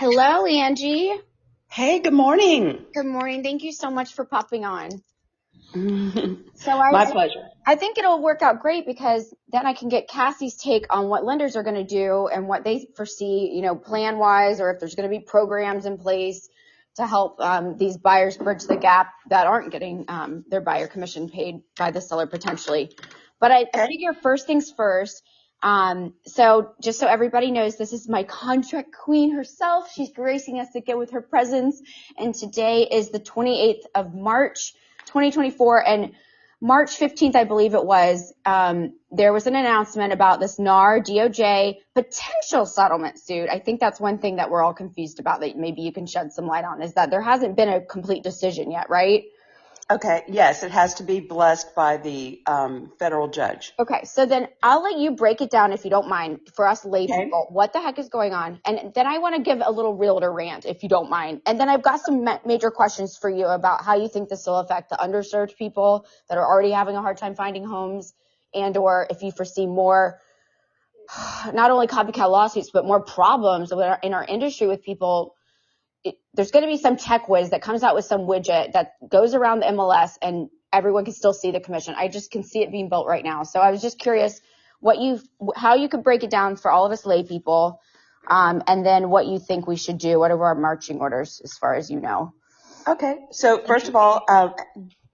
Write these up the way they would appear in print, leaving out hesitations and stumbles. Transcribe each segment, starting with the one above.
Hello, Angie. Hey, good morning. Good morning. Thank you so much for popping on. My pleasure. I think it'll work out great because then I can get Cassie's take on what lenders are going to do and what they foresee, plan wise, or if there's going to be programs in place to help these buyers bridge the gap that aren't getting their buyer commission paid by the seller potentially. But I figure first things first. So just so everybody knows, this is my contract queen herself. She's gracing us again with her presence. And today is the 28th of March, 2024. And March 15th, I believe it was, there was an announcement about this NAR DOJ potential settlement suit. I think that's one thing that we're all confused about that maybe you can shed some light on, is that there hasn't been a complete decision yet, right? Okay. Yes, it has to be blessed by the federal judge. Okay. So then I'll let you break it down, if you don't mind, for us lay people. What the heck is going on? And then I want to give a little realtor rant, if you don't mind. And then I've got some major questions for you about how you think this will affect the underserved people that are already having a hard time finding homes, and or if you foresee more, not only copycat lawsuits, but more problems in our industry with people. There's going to be some tech whiz that comes out with some widget that goes around the MLS and everyone can still see the commission. I just can see it being built right now. So I was just curious how you could break it down for all of us lay people, and then what you think we should do. What are our marching orders as far as you know? Okay. So first of all,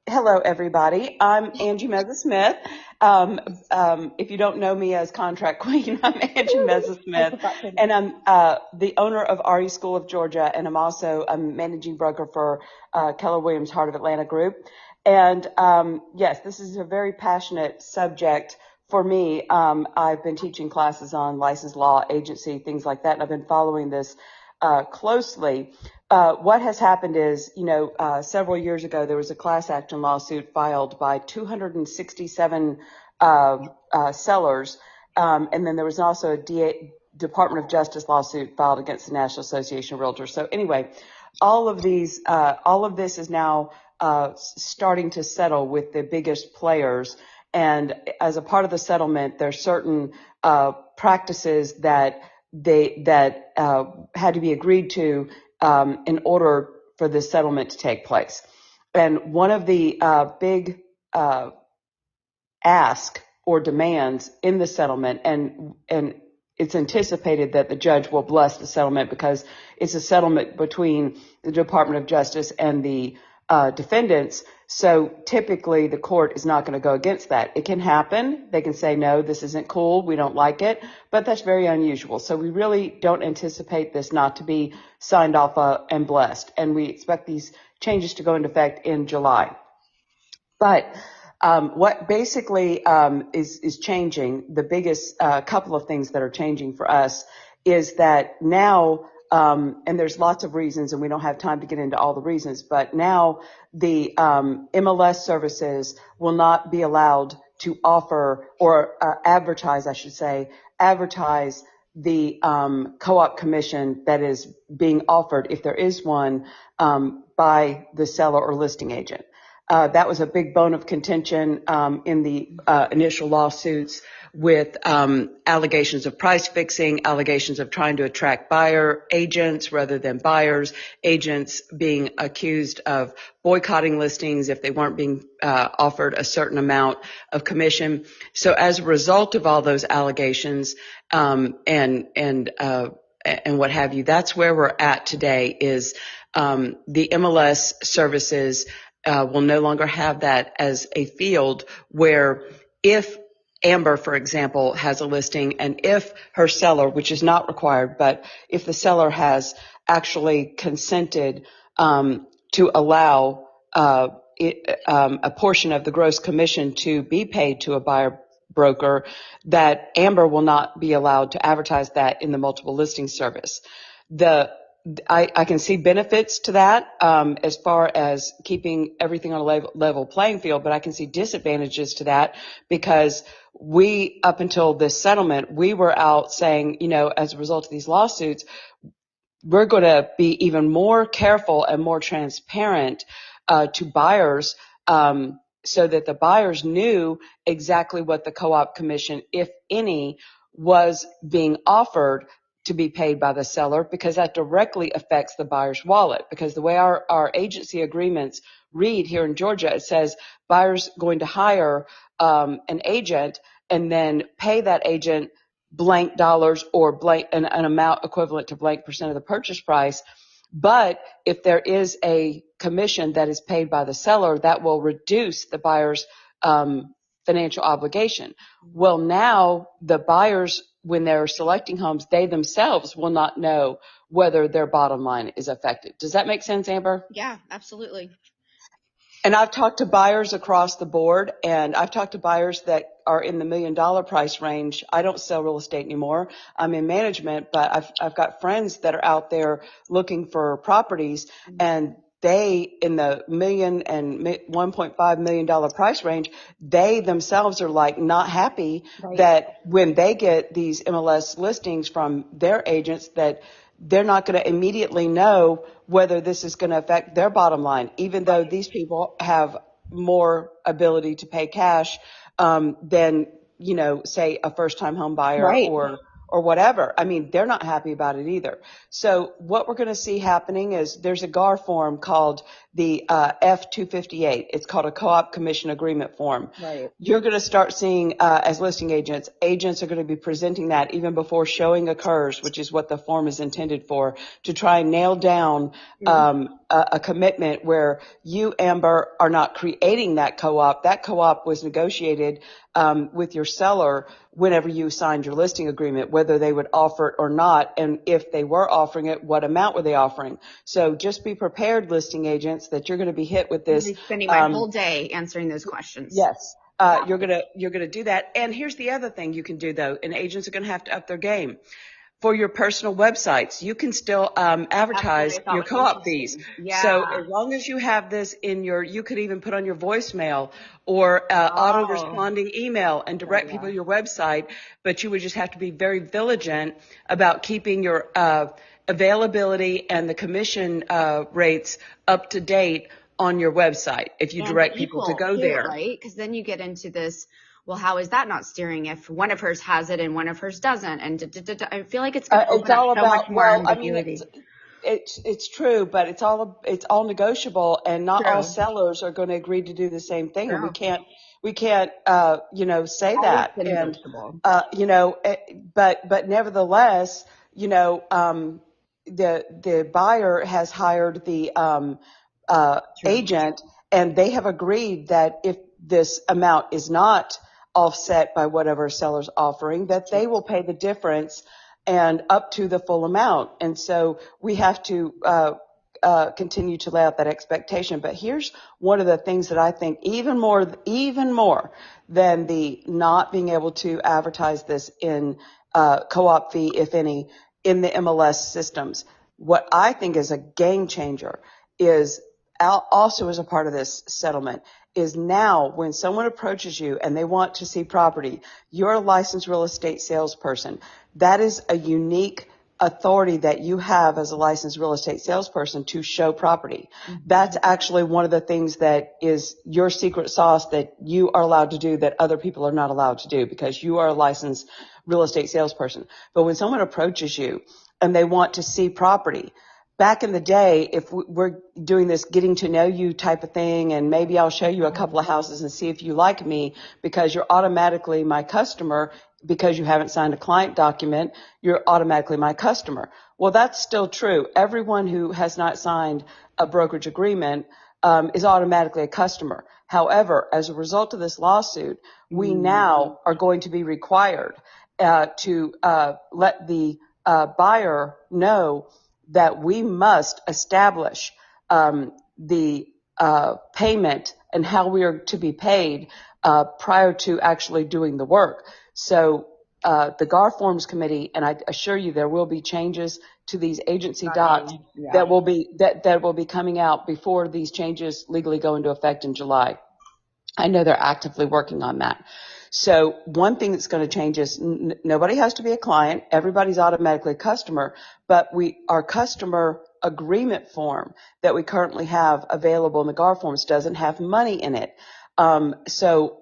hello, everybody. I'm Angie Mezza-Smith. If you don't know me as Contract Queen, I'm Angie Mezza-Smith, and I'm the owner of RE School of Georgia, and I'm also a managing broker for Keller Williams Heart of Atlanta Group. And yes, this is a very passionate subject for me. I've been teaching classes on licensed law, agency, things like that, and I've been following this closely. What has happened is, several years ago, there was a class action lawsuit filed by 267 sellers. And then there was also a Department of Justice lawsuit filed against the National Association of Realtors. So anyway, all of this is now starting to settle with the biggest players. And as a part of the settlement, there's certain practices that had to be agreed to in order for this settlement to take place. And one of the big ask or demands in the settlement, and it's anticipated that the judge will bless the settlement because it's a settlement between the Department of Justice and the defendants. So typically the court is not going to go against that. It can happen. They can say, no, this isn't cool. We don't like it. But that's very unusual. So we really don't anticipate this not to be signed off and blessed. And we expect these changes to go into effect in July. But what basically is changing, the biggest couple of things that are changing for us is that now, and there's lots of reasons, and we don't have time to get into all the reasons, but now the MLS services will not be allowed to offer or advertise the co-op commission that is being offered, if there is one, by the seller or listing agent. That was a big bone of contention in the initial lawsuits, with allegations of price fixing, allegations of trying to attract buyer agents rather than buyers, agents being accused of boycotting listings if they weren't being offered a certain amount of commission. So as a result of all those allegations and what have you, that's where we're at today. Is the MLS services will no longer have that as a field where, if Amber, for example, has a listing, and if her seller, which is not required, but if the seller has actually consented to allow a portion of the gross commission to be paid to a buyer broker, that Amber will not be allowed to advertise that in the multiple listing service. I can see benefits to that as far as keeping everything on a level playing field, but I can see disadvantages to that because up until this settlement, we were out saying, as a result of these lawsuits, we're going to be even more careful and more transparent to buyers so that the buyers knew exactly what the co-op commission, if any, was being offered to be paid by the seller, because that directly affects the buyer's wallet. Because the way our agency agreements read here in Georgia, it says buyer's going to hire an agent and then pay that agent blank dollars or blank an amount equivalent to blank percent of the purchase price. But if there is a commission that is paid by the seller, that will reduce the buyer's financial obligation. Well, now the buyers, when they're selecting homes, they themselves will not know whether their bottom line is affected. Does that make sense, Amber? Yeah, absolutely. And I've talked to buyers across the board, and I've talked to buyers that are in the $1 million price range. I don't sell real estate anymore. I'm in management, but I've got friends that are out there looking for properties, and they, in the million and $1.5 million price range, they themselves are like not happy that when they get these MLS listings from their agents, that they're not going to immediately know whether this is going to affect their bottom line, even though these people have more ability to pay cash than, say a first-time home buyer or whatever. I mean, they're not happy about it either. So what we're going to see happening is there's a GAR form called the F-258. It's called a co-op commission agreement form. Right. You're going to start seeing, as listing agents are going to be presenting that even before showing occurs, which is what the form is intended for, to try and nail down a commitment where you, Amber, are not creating that co-op. That co-op was negotiated with your seller whenever you signed your listing agreement, whether they would offer it or not, and if they were offering it, what amount were they offering. So just be prepared, listing agents, that you're going to be hit with this. I'll be spending my whole day answering those questions. Yes. You're going to do that. And here's the other thing you can do, though, and agents are going to have to up their game. For your personal websites, you can still advertise your co-op fees. Yeah. So as long as you have this in you could even put on your voicemail or auto-responding email and direct people to your website, but you would just have to be very vigilant about keeping your availability and the commission rates up to date on your website if you direct people to go there. Right? Because then you get into this, well, how is that not steering if one of hers has it and one of hers doesn't? And I feel like it's going to open up so much more ambiguity. It's true, but it's all negotiable, and not all sellers are going to agree to do the same thing. And we can't say that. And but nevertheless, the buyer has hired the agent, and they have agreed that if this amount is not offset by whatever seller's offering, that they will pay the difference and up to the full amount. And so we have to continue to lay out that expectation. But here's one of the things that I think even more than the not being able to advertise this in co-op fee, if any, in the MLS systems. What I think is a game changer is also as a part of this settlement is now when someone approaches you and they want to see property, you're a licensed real estate salesperson. That is a unique authority that you have as a licensed real estate salesperson to show property. That's actually one of the things that is your secret sauce that you are allowed to do that other people are not allowed to do, because you are a licensed real estate salesperson. But when someone approaches you and they want to see property, back in the day, if we're doing this getting to know you type of thing, and maybe I'll show you a couple of houses and see if you like me because you're automatically my customer, because you haven't signed a client document, you're automatically my customer. Well, that's still true. Everyone who has not signed a brokerage agreement is automatically a customer. However, as a result of this lawsuit, we now are going to be required to let the buyer know that we must establish the payment and how we are to be paid prior to actually doing the work. So the GAR Forms Committee, and I assure you there will be changes to these agency docs that will be coming out before these changes legally go into effect in July. I know they're actively working on that. So one thing that's going to change is nobody has to be a client. Everybody's automatically a customer, but our customer agreement form that we currently have available in the GAR forms doesn't have money in it. So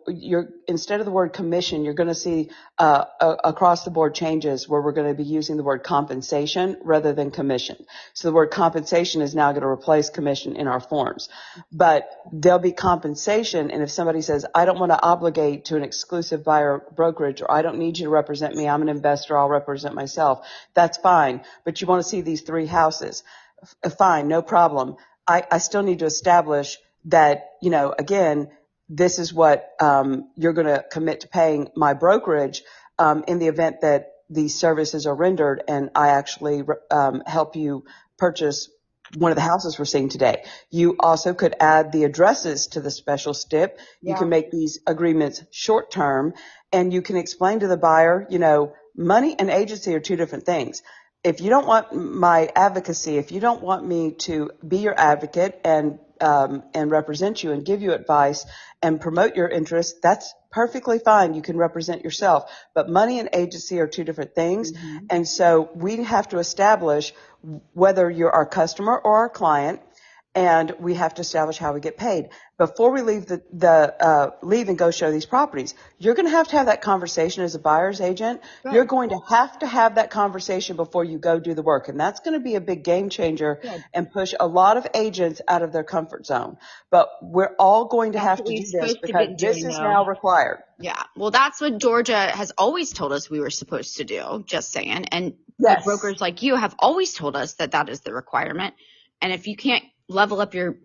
instead of the word commission, you're going to see across the board changes where we're going to be using the word compensation rather than commission. So the word compensation is now going to replace commission in our forms. But there'll be compensation, and if somebody says, I don't want to obligate to an exclusive buyer brokerage, or I don't need you to represent me, I'm an investor, I'll represent myself, that's fine. But you want to see these 3 houses. Fine, no problem. I still need to establish that, again, this is what you're going to commit to paying my brokerage in the event that these services are rendered and I actually help you purchase one of the houses we're seeing today. You also could add the addresses to the special stip. You can make these agreements short term, and you can explain to the buyer, money and agency are 2 different things. If you don't want my advocacy, if you don't want me to be your advocate and represent you and give you advice and promote your interests, that's perfectly fine. You can represent yourself. But money and agency are 2 different things. Mm-hmm. And so we have to establish whether you're our customer or our client, and we have to establish how we get paid. Before we leave leave and go show these properties, you're going to have that conversation as a buyer's agent. Right. You're going to have that conversation before you go do the work. And that's going to be a big game changer and push a lot of agents out of their comfort zone. But we're all going to have to do this because this is now required. Yeah. Well, that's what Georgia has always told us we were supposed to do, just saying. And brokers like you have always told us that is the requirement. And if you can't level up your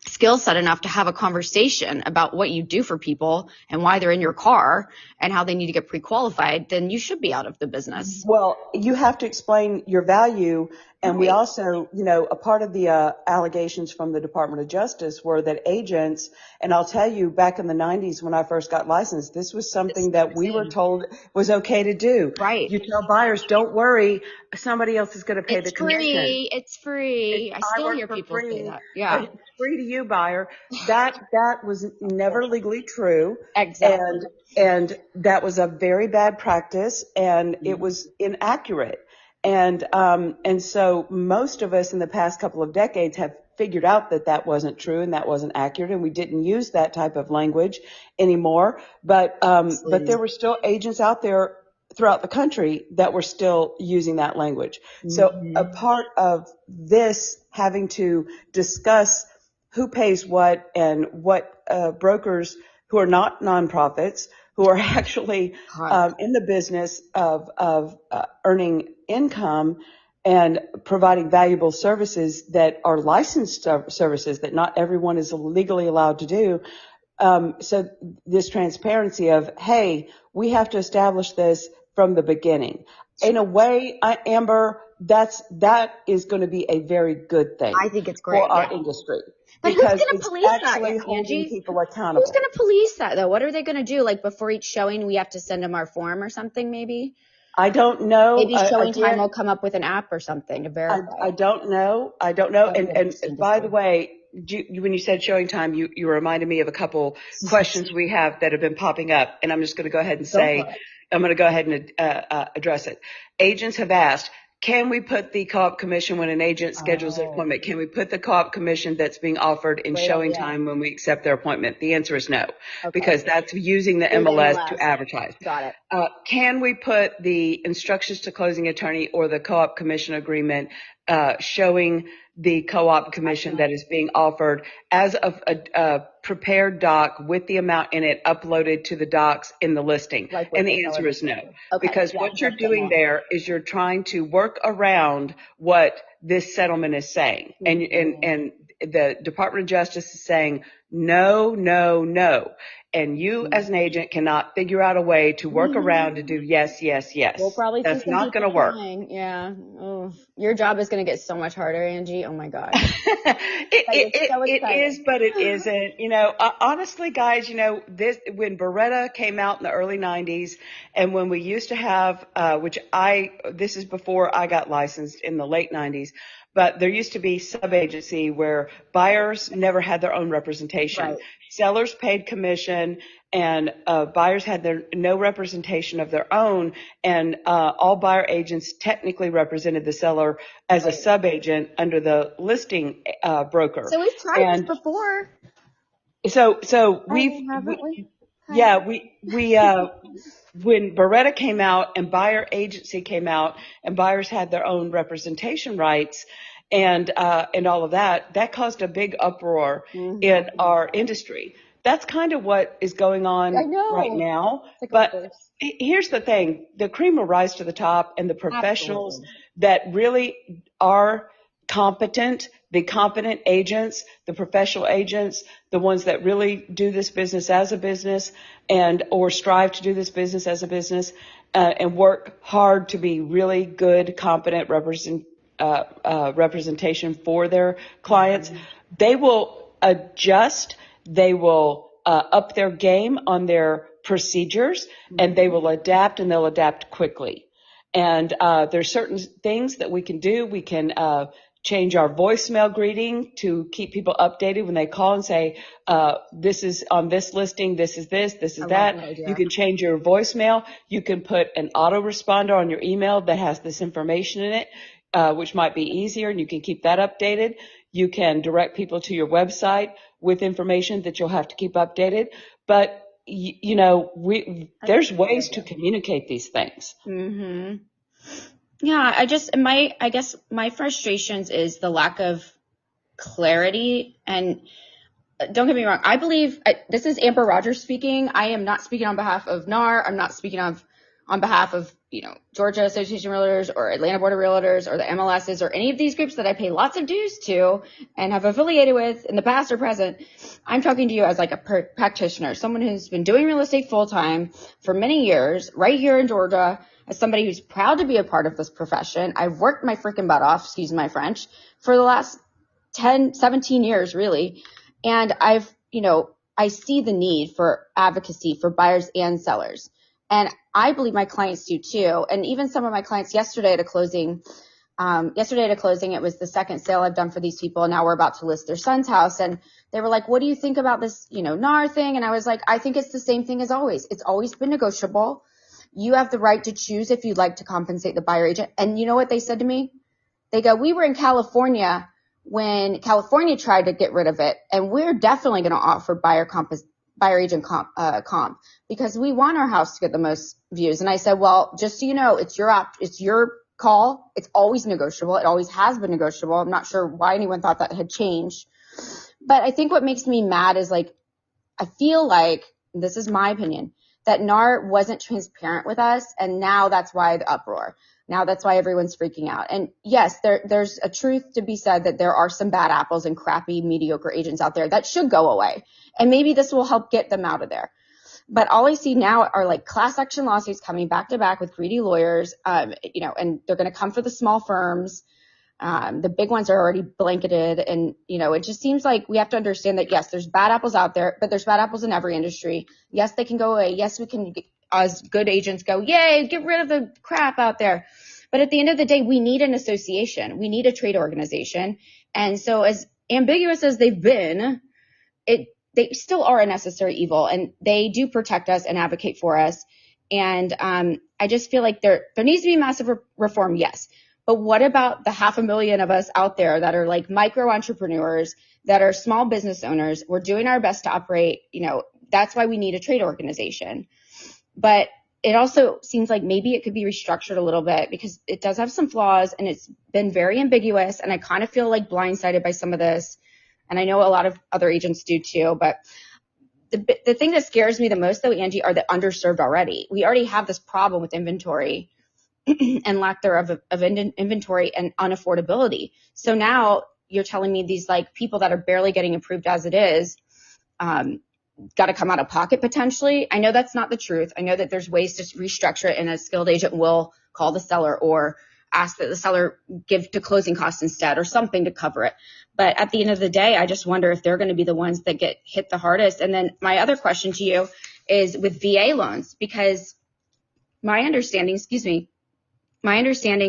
skill set enough to have a conversation about what you do for people and why they're in your car and how they need to get pre-qualified, then you should be out of the business. Well, you have to explain your value. And we also, a part of the allegations from the Department of Justice were that agents, and I'll tell you, back in the 90s when I first got licensed, this was something that we were told was okay to do. Right. You tell buyers, don't worry, somebody else is going to pay the commission. It's free. I still hear people say that. Yeah. It's free to you, buyer. That was never legally true. Exactly. And that was a very bad practice, and it was inaccurate. And so most of us in the past couple of decades have figured out that wasn't true and that wasn't accurate, and we didn't use that type of language anymore. But there were still agents out there throughout the country that were still using that language. Mm-hmm. So a part of this having to discuss who pays what and what brokers who are not nonprofits, who are actually in the business of earning income and providing valuable services that are licensed services that not everyone is legally allowed to do. So this transparency of, hey, we have to establish this from the beginning. In a way, Amber, that is going to be a very good thing. I think it's great for our industry. But who's going to police that, Angie? People accountable. Who's going to police that, though? What are they going to do? Like before each showing, we have to send them our form or something, maybe? I don't know. Maybe Showing Time will come up with an app or something to verify. I don't know. And by the way, when you said Showing Time, you reminded me of a couple questions we have that have been popping up, and I'm just going to go ahead and say, I'm going to go ahead and address it. Agents have asked, can we put the co-op commission when an agent schedules an appointment? Can we put the co-op commission that's being offered in Showing Time when we accept their appointment? The answer is no, because that's using the MLS to advertise. Got it. Can we put the instructions to closing attorney or the co-op commission agreement showing the co-op commission that is being offered as a prepared doc with the amount in it uploaded to the docs in the listing? And the answer is no, because what you're doing there is you're trying to work around what this settlement is saying. Mm-hmm. And the Department of Justice is saying, no, no, no. And you as an agent cannot figure out a way to work around to do yes, yes, yes. We'll probably That's not going to work. Yeah. Oh, your job is going to get so much harder, Angie. Oh my God. It is, but it isn't. Honestly, guys, this, when Beretta came out in the early 90s, and when we used to have, this is before I got licensed in the late 90s, but there used to be sub-agency where buyers never had their own representation. Right. Sellers paid commission, and buyers had no representation of their own, and all buyer agents technically represented the seller as a sub-agent under the listing broker. So we've tried this before. So Haven't we? yeah, when Beretta came out and buyer agency came out and buyers had their own representation rights and all of that, that caused a big uproar in our industry. That's kind of what is going on right now. But here's the thing, the cream will rise to the top, and the professionals that really are competent, the competent agents, the professional agents, the ones that really do this business as a business or strive to do this business as a business, and work hard to be really good, competent representation for their clients. They will adjust. They will up their game on their procedures, and they will adapt, and they'll adapt quickly. And there's certain things that we can do. We can change our voicemail greeting to keep people updated when they call and say, this is on this listing, this is that. You can change your voicemail. You can put an autoresponder on your email that has this information in it, which might be easier, and you can keep that updated. You can direct people to your website with information that you'll have to keep updated. But, there's ways to communicate these things. Mm-hmm. Yeah, I guess my frustrations is the lack of clarity. And don't get me wrong, I believe this is Amber Rogers speaking. I am not speaking on behalf of NAR. I'm not speaking on behalf of, Georgia Association of Realtors or Atlanta Board of Realtors or the MLSs or any of these groups that I pay lots of dues to and have affiliated with in the past or present. I'm talking to you as like a practitioner, someone who's been doing real estate full time for many years right here in Georgia, as somebody who's proud to be a part of this profession. I've worked my freaking butt off, excuse my French, for the last 10, 17 years, really. And I see the need for advocacy for buyers and sellers. And I believe my clients do too. And even some of my clients yesterday at a closing, it was the second sale I've done for these people. And now we're about to list their son's house. And they were like, what do you think about this, NAR thing? And I was like, I think it's the same thing as always. It's always been negotiable. You have the right to choose if you'd like to compensate the buyer agent. And you know what they said to me? They go, we were in California when California tried to get rid of it. And we're definitely going to offer buyer agent comp because we want our house to get the most views. And I said, well, just so you know, it's your call. It's always negotiable. It always has been negotiable. I'm not sure why anyone thought that had changed. But I think what makes me mad is I feel like, this is my opinion, that NAR wasn't transparent with us. And now that's why the uproar. Now that's why everyone's freaking out. And yes, there's a truth to be said that there are some bad apples and crappy, mediocre agents out there that should go away. And maybe this will help get them out of there. But all I see now are class action lawsuits coming back to back with greedy lawyers, and they're going to come for the small firms. The big ones are already blanketed. And, it just seems like we have to understand that, yes, there's bad apples out there, but there's bad apples in every industry. Yes, they can go away. Yes, we can, as good agents, go, yay, get rid of the crap out there. But at the end of the day, we need an association. We need a trade organization. And so as ambiguous as they've been, they still are a necessary evil, and they do protect us and advocate for us. And I just feel like there needs to be massive reform, yes. But what about the 500,000 of us out there that are micro entrepreneurs, that are small business owners? We're doing our best to operate. That's why we need a trade organization. But it also seems like maybe it could be restructured a little bit because it does have some flaws and it's been very ambiguous. And I kind of feel blindsided by some of this. And I know a lot of other agents do too. But the thing that scares me the most, though, Angie, are the underserved already. We already have this problem with inventory and lack thereof of inventory and unaffordability. So now you're telling me these people that are barely getting approved as it is, got to come out of pocket potentially. I know that's not the truth. I know that there's ways to restructure it, and a skilled agent will call the seller or ask that the seller give to closing costs instead or something to cover it. But at the end of the day, I just wonder if they're going to be the ones that get hit the hardest. And then my other question to you is with VA loans, because my understanding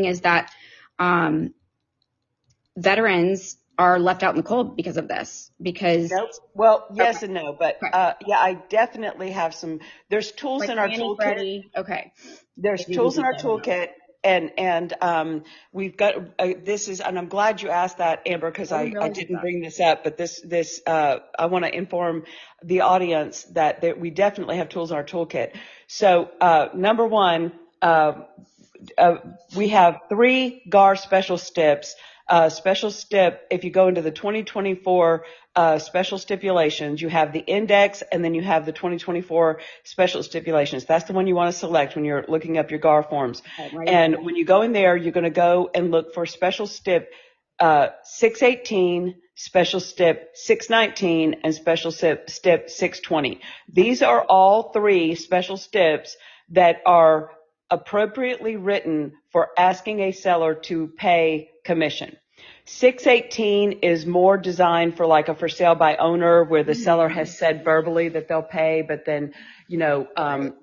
is that veterans are left out in the cold because of this. Nope. Well, yes and no, but I definitely have some. There's tools in our toolkit. Okay. There's tools in our toolkit And we've got this is, and I'm glad you asked that, Amber, because I didn't bring this up, but I want to inform the audience that we definitely have tools in our toolkit. So number one, we have 3 GAR special steps. Special step, if you go into the 2024 special stipulations, you have the index and then you have the 2024 special stipulations. That's the one you want to select when you're looking up your GAR forms. And when you go in there, you're going to go and look for special stip 618, special stip 619, and special stip 620. These are all 3 special steps that are appropriately written for asking a seller to pay commission. 618 is more designed for like a for sale by owner where the seller has said verbally that they'll pay, but then,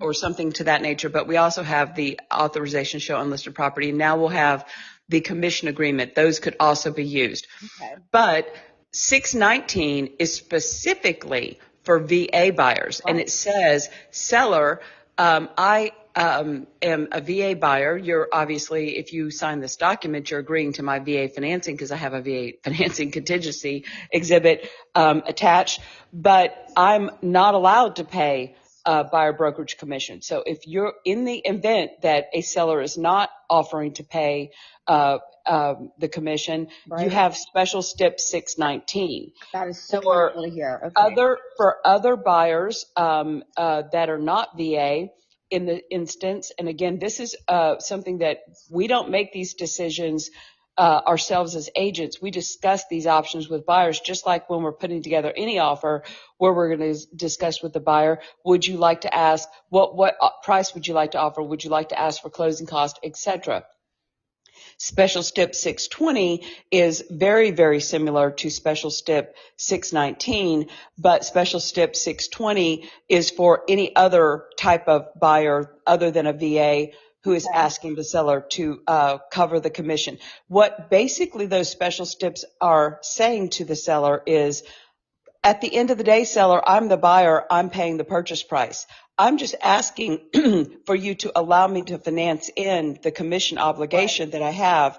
or something to that nature. But we also have the authorization to show unlisted property. Now we'll have the commission agreement. Those could also be used. Okay. But 619 is specifically for VA buyers. Right. And it says, seller, I am a VA buyer. You're obviously, if you sign this document, you're agreeing to my VA financing because I have a VA financing contingency exhibit attached, but I'm not allowed to pay buyer brokerage commission. So if you're in the event that a seller is not offering to pay the commission, right, you have special stip 619. That is so wonderful to hear. Okay. For other buyers that are not VA, in the instance, and again, this is something that we don't make these decisions ourselves as agents. We discuss these options with buyers, just like when we're putting together any offer where we're going to discuss with the buyer, would you like to ask, what price would you like to offer? Would you like to ask for closing cost, etc.? Special stip 620 is very, very similar to special stip 619, but special stip 620 is for any other type of buyer other than a VA who is asking the seller to cover the commission. What basically those special steps are saying to the seller is, at the end of the day, seller, I'm the buyer, I'm paying the purchase price. I'm just asking for you to allow me to finance in the commission obligation that I have,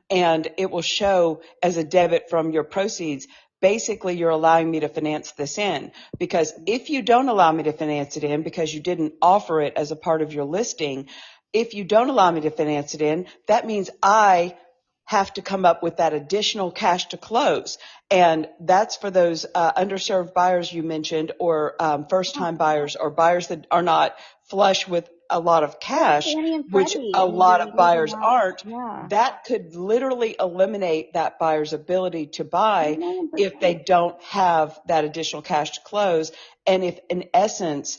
and it will show as a debit from your proceeds. Basically, you're allowing me to finance this in, because if you don't allow me to finance it in because you didn't offer it as a part of your listing, if you don't allow me to finance it in, that means I have to come up with that additional cash to close. And that's for those underserved buyers you mentioned, or first-time buyers, or buyers that are not flush with a lot of cash, which a lot of buyers aren't. Yeah. That could literally eliminate that buyer's ability to buy if they don't have that additional cash to close. And if, in essence,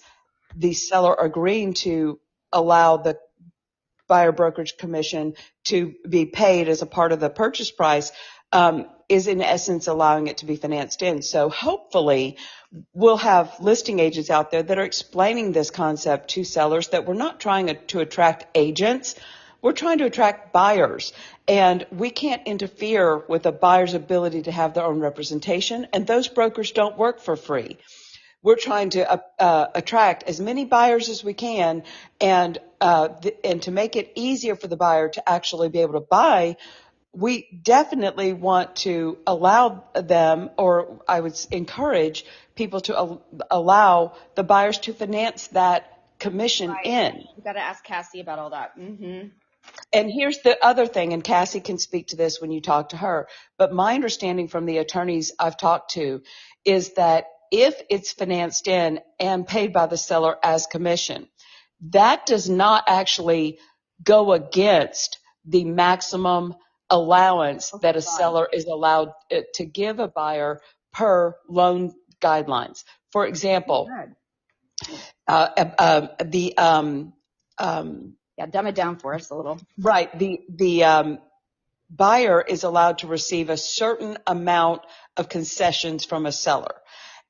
the seller agreeing to allow the buyer brokerage commission to be paid as a part of the purchase price, is in essence allowing it to be financed in. So hopefully we'll have listing agents out there that are explaining this concept to sellers, that we're not trying to attract agents. We're trying to attract buyers, and we can't interfere with a buyer's ability to have their own representation, and those brokers don't work for free. We're trying to attract as many buyers as we can, and to make it easier for the buyer to actually be able to buy, we definitely want to allow them, or I would encourage people to allow the buyers to finance that commission in. We've got to ask Cassie about all that. Mm-hmm. And here's the other thing, and Cassie can speak to this when you talk to her, but my understanding from the attorneys I've talked to is that if it's financed in and paid by the seller as commission, that does not actually go against the maximum allowance that a seller is allowed to give a buyer per loan guidelines. For example, dumb it down for us a little. Right. The buyer is allowed to receive a certain amount of concessions from a seller.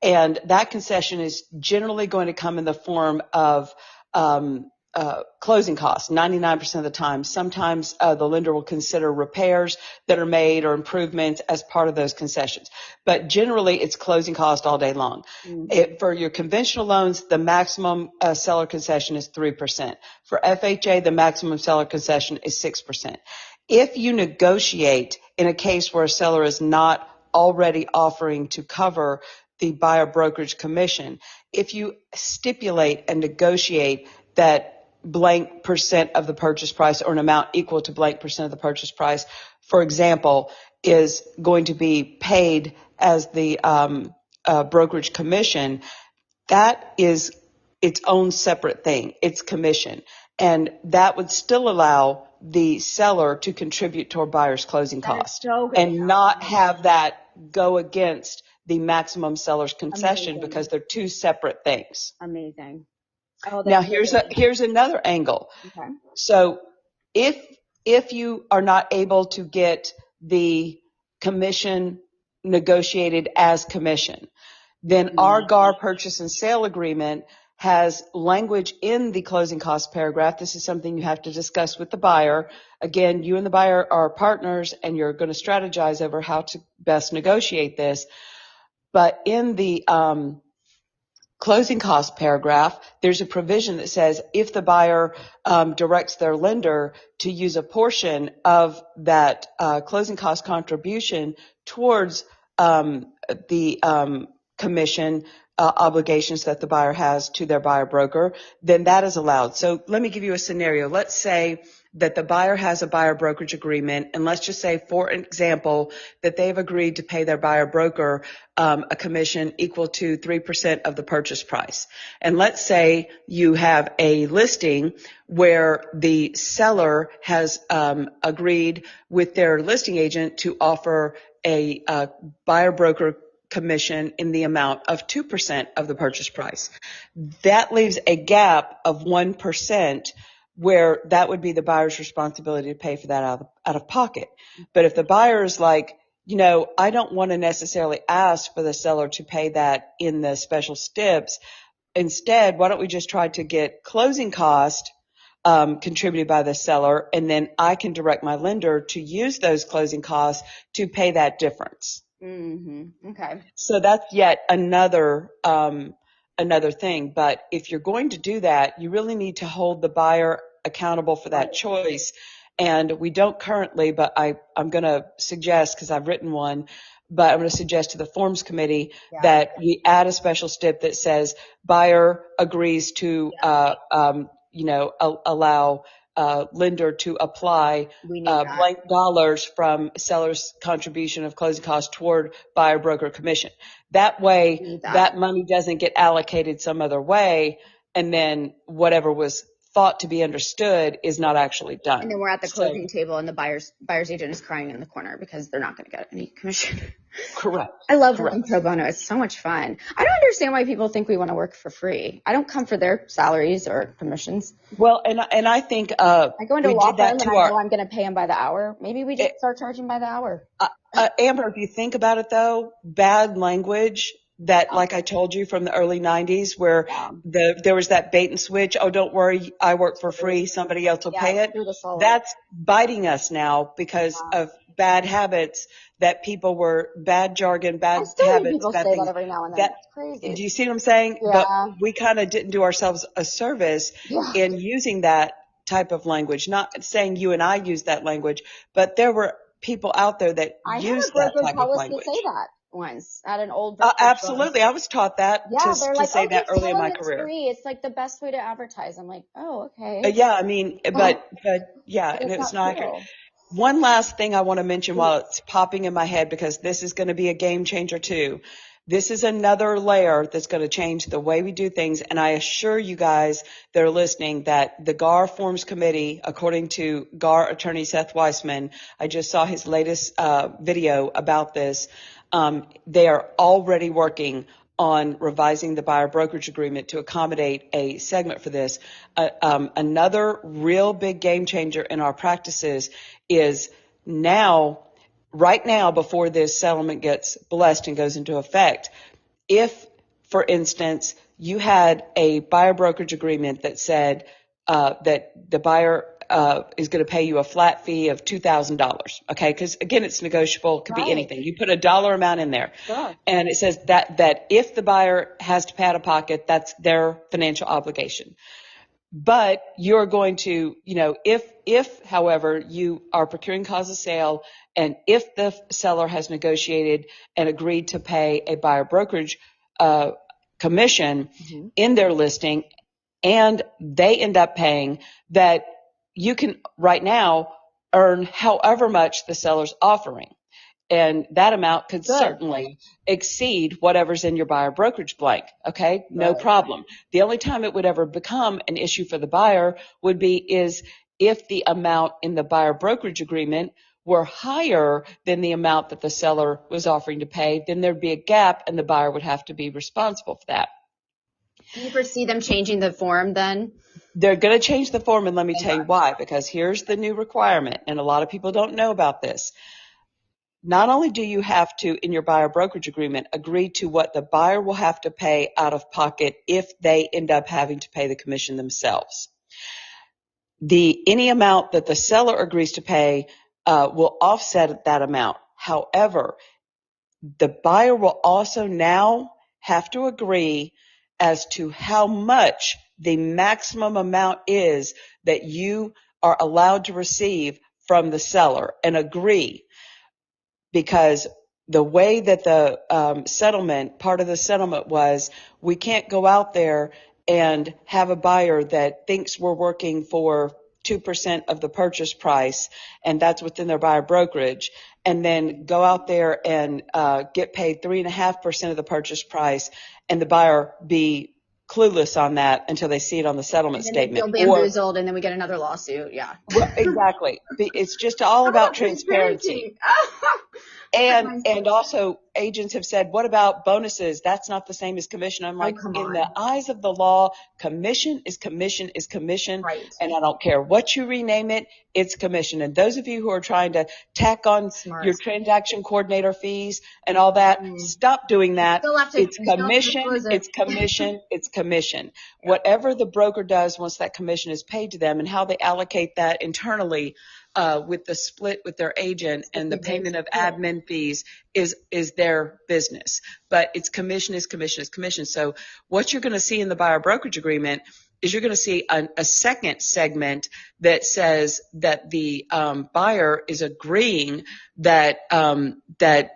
And that concession is generally going to come in the form of closing costs 99% of the time. Sometimes the lender will consider repairs that are made or improvements as part of those concessions. But generally, it's closing cost all day long. For your conventional loans, the maximum seller concession is 3%. For FHA, the maximum seller concession is 6%. If you negotiate in a case where a seller is not already offering to cover the buyer brokerage commission, if you stipulate and negotiate that blank percent of the purchase price or an amount equal to blank percent of the purchase price, for example, is going to be paid as the brokerage commission, that is its own separate thing. It's commission. And that would still allow the seller to contribute toward buyer's closing cost and not have that go against the maximum seller's concession. Amazing. Because they're two separate things. Amazing. Now here's another angle. Okay. So if you are not able to get the commission negotiated as commission, then our GAR purchase and sale agreement has language in the closing cost paragraph. This is something you have to discuss with the buyer. Again, you and the buyer are partners and you're going to strategize over how to best negotiate this. But in the closing cost paragraph, there's a provision that says if the buyer directs their lender to use a portion of that closing cost contribution towards the commission obligations that the buyer has to their buyer broker, then that is allowed. So let me give you a scenario. Let's say that the buyer has a buyer brokerage agreement, and let's just say, for example, that they've agreed to pay their buyer broker a commission equal to 3% of the purchase price. And let's say you have a listing where the seller has agreed with their listing agent to offer a buyer broker commission in the amount of 2% of the purchase price. That leaves a gap of 1% where that would be the buyer's responsibility to pay for that out of pocket. But if the buyer is like, I don't want to necessarily ask for the seller to pay that in the special steps. Instead, why don't we just try to get closing cost contributed by the seller, and then I can direct my lender to use those closing costs to pay that difference. Mm-hmm. Okay. So that's yet another thing. But if you're going to do that, you really need to hold the buyer accountable for that choice. And we don't currently, but I'm going to suggest, because I've written one, but I'm going to suggest to the forms committee that we add a special stip that says buyer agrees to, allow lender to apply blank dollars from seller's contribution of closing costs toward buyer broker commission. That way, that money doesn't get allocated some other way, and then whatever was thought to be understood is not actually done. And then we're at the closing table and the buyer's agent is crying in the corner because they're not going to get any commission. Correct. I love working pro bono. It's so much fun. I don't understand why people think we want to work for free. I don't come for their salaries or commissions. Well, and I think I go into a law firm and I know I'm going to pay them by the hour. Maybe we just start charging by the hour. Amber, if you think about it though, bad language that, like I told you, from the early 90s where there was that bait and switch. Oh, don't worry, I work for free. Somebody else will pay it. That's biting us now because of bad habits that people were, bad jargon, bad habits. People say that every now and then. That's crazy. Do you see what I'm saying? Yeah. But we kind of didn't do ourselves a service in using that type of language. Not saying you and I use that language, but there were people out there that used that type of language. To say that once at an old absolutely. I was taught that to say that early in my career. Free. It's like the best way to advertise. I'm like, oh, okay. But and it's not accurate. One last thing I want to mention while it's popping in my head, because this is going to be a game changer too. This is another layer that's going to change the way we do things. And I assure you guys that are listening that the GAR Forms Committee, according to GAR attorney Seth Weissman, I just saw his latest video about this. They are already working on revising the buyer brokerage agreement to accommodate a segment for this. Another real big game changer in our practices is right now, before this settlement gets blessed and goes into effect, if, for instance, you had a buyer brokerage agreement that said that the buyer is going to pay you a flat fee of $2,000. Okay, because again, it's negotiable. It could be anything. You put a dollar amount in there, and it says that if the buyer has to pay out of pocket, that's their financial obligation. But you're going to, if, however, you are procuring cause of sale, and if the seller has negotiated and agreed to pay a buyer brokerage commission in their listing, and they end up paying, that you can right now earn however much the seller's offering. And that amount could certainly exceed whatever's in your buyer brokerage blank. Okay, no problem. The only time it would ever become an issue for the buyer is if the amount in the buyer brokerage agreement were higher than the amount that the seller was offering to pay. Then there'd be a gap, and the buyer would have to be responsible for that. Do you foresee them changing the form then? They're going to change the form, and let me tell you why. Because here's the new requirement, and a lot of people don't know about this. Not only do you have to, in your buyer brokerage agreement, agree to what the buyer will have to pay out of pocket if they end up having to pay the commission themselves. Any amount that the seller agrees to pay will offset that amount. However, the buyer will also now have to agree as to how much the maximum amount is that you are allowed to receive from the seller, and agree. Because the way that the part of the settlement was, we can't go out there and have a buyer that thinks we're working for 2% of the purchase price, and that's within their buyer brokerage, and then go out there and get paid 3.5% of the purchase price, and the buyer be clueless on that until they see it on the settlement statement. They'll bamboozled, and then we get another lawsuit. Yeah. Well, exactly. It's just all about transparency. And also, agents have said, what about bonuses? That's not the same as commission. I'm like, in the eyes of the law, commission is commission is commission. Right. And I don't care what you rename it, it's commission. And those of you who are trying to tack on your transaction coordinator fees and all that, stop doing that. It's commission, it's commission, it's commission. Yeah. Whatever the broker does once that commission is paid to them, and how they allocate that internally, with the split with their agent and the payment of admin fees is their business. But it's commission is commission is commission. So what you're going to see in the buyer brokerage agreement is you're going to see a second segment that says that the buyer is agreeing that that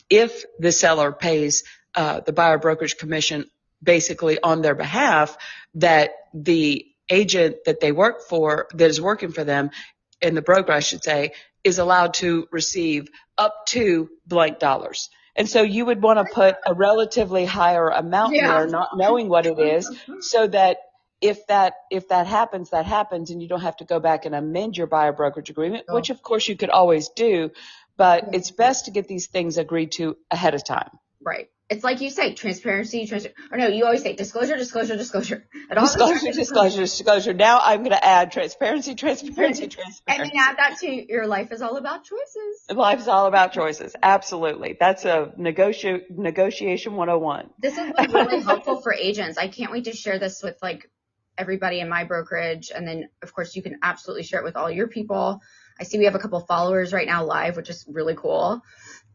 if the seller pays the buyer brokerage commission basically on their behalf, that the agent that they work for, that is working for them, and the broker, I should say, is allowed to receive up to blank dollars. And so you would want to put a relatively higher amount there, not knowing what it is, so that if that happens, that happens, and you don't have to go back and amend your buyer brokerage agreement, which of course you could always do, but it's best to get these things agreed to ahead of time. Right. It's like you say, transparency, or no, you always say disclosure, disclosure, disclosure. Disclosure. Now I'm going to add transparency. And then add that to your life is all about choices. Life is all about choices. Absolutely. That's a negotiation 101. This has been really helpful for agents. I can't wait to share this with like everybody in my brokerage. And then of course you can absolutely share it with all your people. I see we have a couple followers right now live, which is really cool.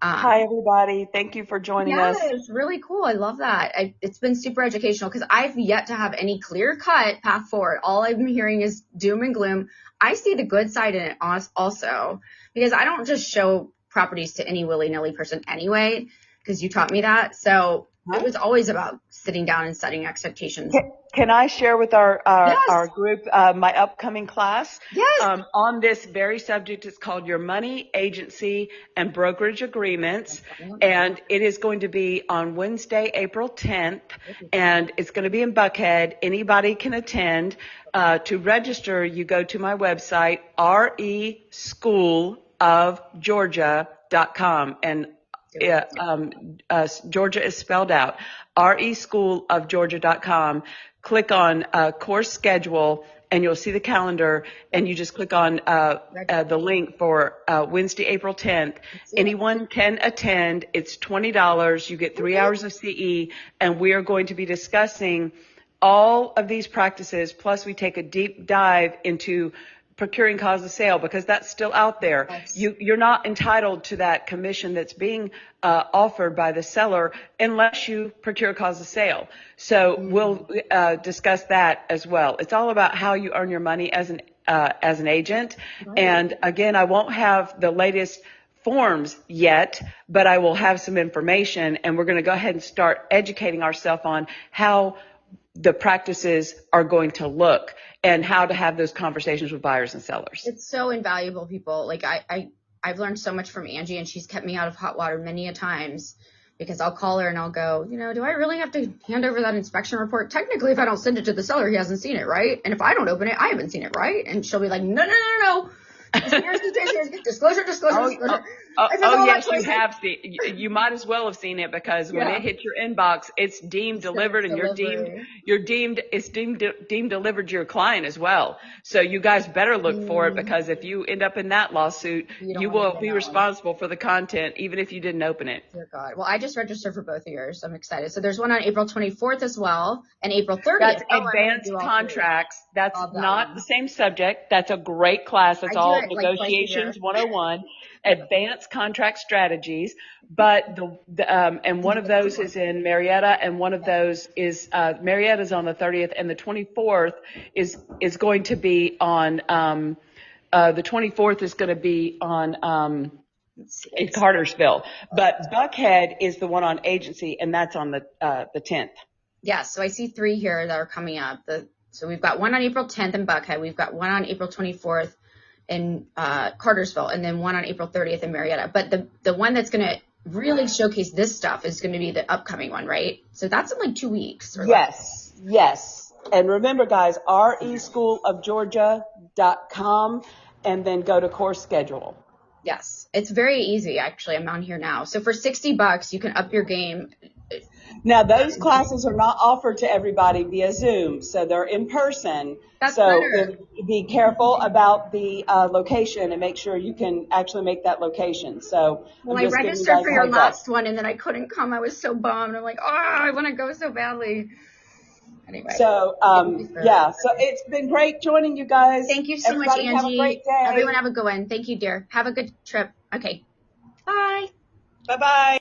Hi, everybody. Thank you for joining us. Yeah, it's really cool. I love that. It's been super educational because I've yet to have any clear-cut path forward. All I've been hearing is doom and gloom. I see the good side in it also because I don't just show properties to any willy-nilly person anyway, because you taught me that. So it was always about sitting down and setting expectations. Can I share with our group my upcoming class? Yes. On this very subject. It's called Your Money, Agency, and Brokerage Agreements. And it is going to be on Wednesday, April 10th. And it's going to be in Buckhead. Anybody can attend. To register, you go to my website, reschoolofgeorgia.com. And Georgia is spelled out, reschoolofgeorgia.com. Click on course schedule, and you'll see the calendar, and you just click on the link for Wednesday, April 10th. Anyone can attend. It's $20. You get 3 hours of CE, and we are going to be discussing all of these practices, plus we take a deep dive into procuring cause of sale, because that's still out there. Yes. You're not entitled to that commission that's being offered by the seller unless you procure cause of sale. So we'll discuss that as well. It's all about how you earn your money as an agent. Right. And again, I won't have the latest forms yet, but I will have some information, and we're going to go ahead and start educating ourselves on how the practices are going to look and how to have those conversations with buyers and sellers. It's so invaluable, people. Like I've learned so much from Angie, and she's kept me out of hot water many a times, because I'll call her and I'll go, do I really have to hand over that inspection report? Technically, if I don't send it to the seller, he hasn't seen it, right? And if I don't open it, I haven't seen it, right? And she'll be like, no. Disclosure. Yes, you have seen. You might as well have seen it, because when it hits your inbox, it's deemed delivered, and it's deemed delivered to your client as well. So you guys better look for it, because if you end up in that lawsuit, you will be responsible for the content, even if you didn't open it. Dear God. Well, I just registered for both of yours. I'm excited. So there's one on April 24th as well, and April 30th. That's advanced contracts. That's not the same subject. That's a great class. That's all negotiations 101, advanced contract strategies. But and one of those is in Marietta, and one of those is Marietta's on the 30th, and the 24th is going to be on the 24th is going to be on in Cartersville. But Buckhead is the one on agency, and that's on the 10th. Yeah, so I see 3 here that are coming up. So we've got one on April 10th in Buckhead. We've got one on April 24th in Cartersville, and then one on April 30th in Marietta. But the one that's going to really showcase this stuff is going to be the upcoming one, right? So that's in like 2 weeks. Yes. And remember, guys, reschoolofgeorgia.com, and then go to course schedule. Yes, it's very easy. Actually, I'm on here now. So for $60, you can up your game. Now, those classes are not offered to everybody via Zoom, so they're in person. That's so better. Be careful about the location, and make sure you can actually make that location. So I registered for your last one, and then I couldn't come. I was so bummed. I'm like, I want to go so badly. Anyway. So, so it's been great joining you guys. Thank you so much, Angie. Have a great day. Everyone have a good one. Thank you, dear. Have a good trip. Okay. Bye. Bye-bye.